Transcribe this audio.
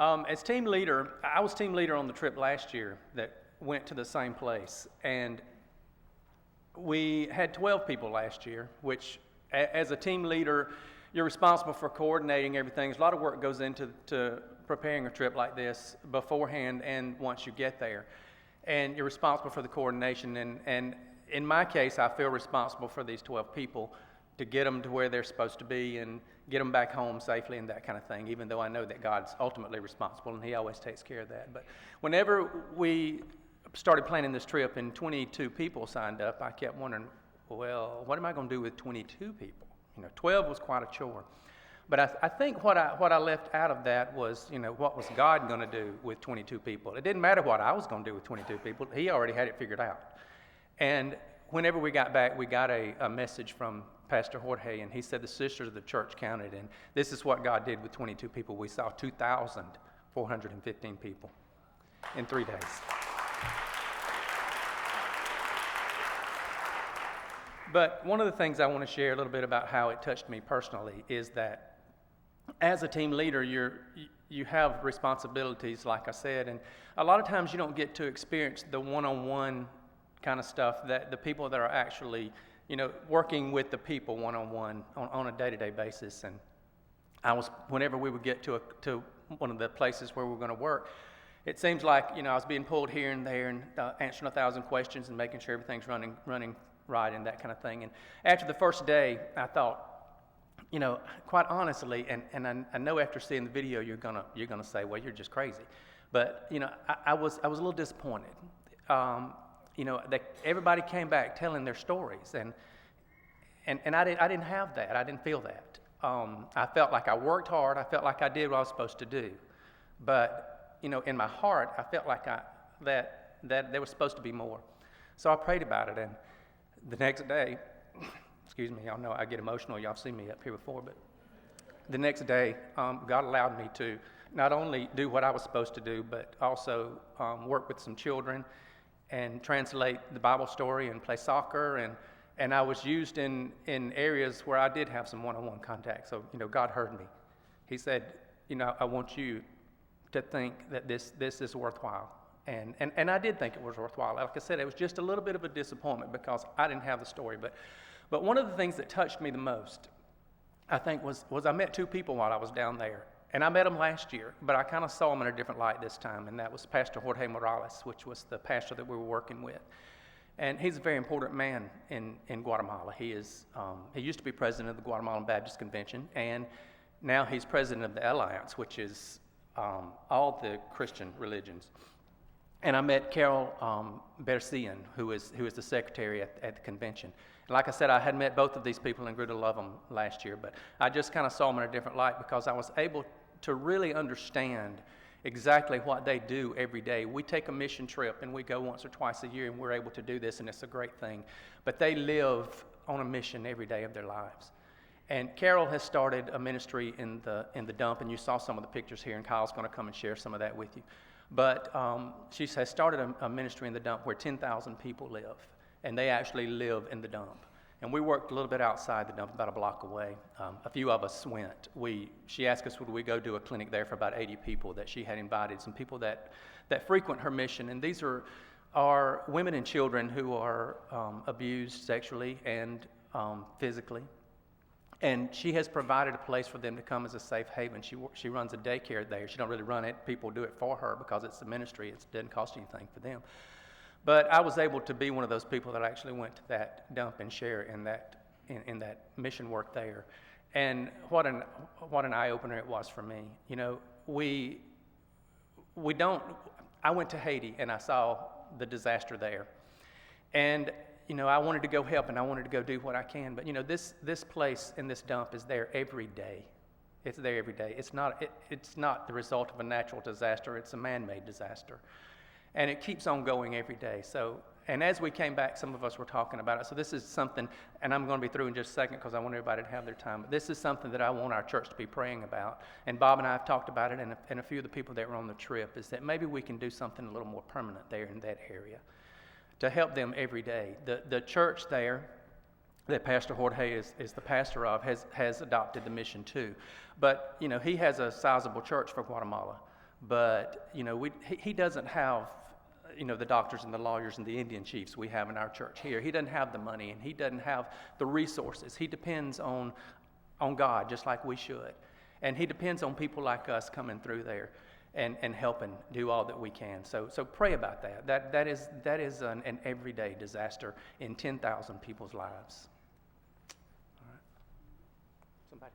As team leader, I was team leader on the trip last year that went to the same place. And we had 12 people last year, which as a team leader, you're responsible for coordinating everything. There's a lot of work goes into preparing a trip like this beforehand and once you get there. And you're responsible for the coordination. And in my case, I feel responsible for these 12 people to get them to where they're supposed to be and get them back home safely and that kind of thing, even though I know that God's ultimately responsible and He always takes care of that. But whenever we started planning this trip and 22 people signed up, I kept wondering, well, what am I going to do with 22 people? 12 was quite a chore. But I think what I left out of that was, what was God going to do with 22 people? It didn't matter what I was going to do with 22 people. He already had it figured out. And whenever we got back, we got a message from Pastor Jorge, and he said the sisters of the church counted, and this is what God did with 22 people. We saw 2,415 people in 3 days. But one of the things I want to share a little bit about how it touched me personally is that as a team leader, you have responsibilities, like I said, and a lot of times you don't get to experience the one-on-one kind of stuff that the people that are actually, working with the people one-on-one on a day-to-day basis. And whenever we would get to one of the places where we were going to work, it seems like, I was being pulled here and there and answering 1,000 questions and making sure everything's running right and that kind of thing. And after the first day, I thought, quite honestly, and I know after seeing the video, you're gonna say, well, you're just crazy. But I was a little disappointed. Everybody came back telling their stories, and I didn't have that. I didn't feel that. I felt like I worked hard. I felt like I did what I was supposed to do. But in my heart, I felt like that there was supposed to be more. So I prayed about it, and the next day, excuse me, y'all know I get emotional. Y'all have seen me up here before, but the next day, God allowed me to not only do what I was supposed to do, but also work with some children and translate the Bible story and play soccer. And I was used in areas where I did have some one-on-one contact. So, God heard me. He said, I want you to think that this is worthwhile. And I did think it was worthwhile. Like I said, it was just a little bit of a disappointment because I didn't have the story. But one of the things that touched me the most, I think, was I met 2 people while I was down there. And I met them last year, but I kind of saw them in a different light this time. And that was Pastor Jorge Morales, which was the pastor that we were working with. And he's a very important man in Guatemala. He used to be president of the Guatemalan Baptist Convention, and now he's president of the Alliance, which is all the Christian religions. And I met Carol Bercian, who is the secretary at the convention. And like I said, I had met both of these people and grew to love them last year, but I just kind of saw them in a different light because I was able to really understand exactly what they do every day. We take a mission trip and we go once or twice a year and we're able to do this, and it's a great thing. But they live on a mission every day of their lives. And Carol has started a ministry in the dump, and you saw some of the pictures here, and Kyle's going to come and share some of that with you. But she has started a ministry in the dump where 10,000 people live, and they actually live in the dump. And we worked a little bit outside the dump, about a block away. A few of us went. She asked us would we go do a clinic there for about 80 people that she had invited, some people that frequent her mission. And these are women and children who are abused sexually and physically. And she has provided a place for them to come as a safe haven. She runs a daycare there. She don't really run it. People do it for her because it's a ministry. It doesn't cost anything for them. But I was able to be one of those people that actually went to that dump and share in that mission work there. And what an eye-opener it was for me. We don't. I went to Haiti and I saw the disaster there. And I wanted to go help and I wanted to go do what I can. But this place in this dump is there every day. It's there every day. It's not the result of a natural disaster. It's a man-made disaster. And it keeps on going every day. So, and as we came back, some of us were talking about it. So this is something, and I'm going to be through in just a second because I want everybody to have their time. But this is something that I want our church to be praying about. And Bob and I have talked about it, and a few of the people that were on the trip, is that maybe we can do something a little more permanent there in that area to help them every day. The church there that Pastor Jorge is the pastor of has adopted the mission too. But, he has a sizable church for Guatemala. But, he doesn't have, the doctors and the lawyers and the Indian chiefs we have in our church here. He doesn't have the money, and he doesn't have the resources. He depends on God just like we should. And he depends on people like us coming through there and helping do all that we can. So pray about that. That is an everyday disaster in 10,000 people's lives. All right. Somebody.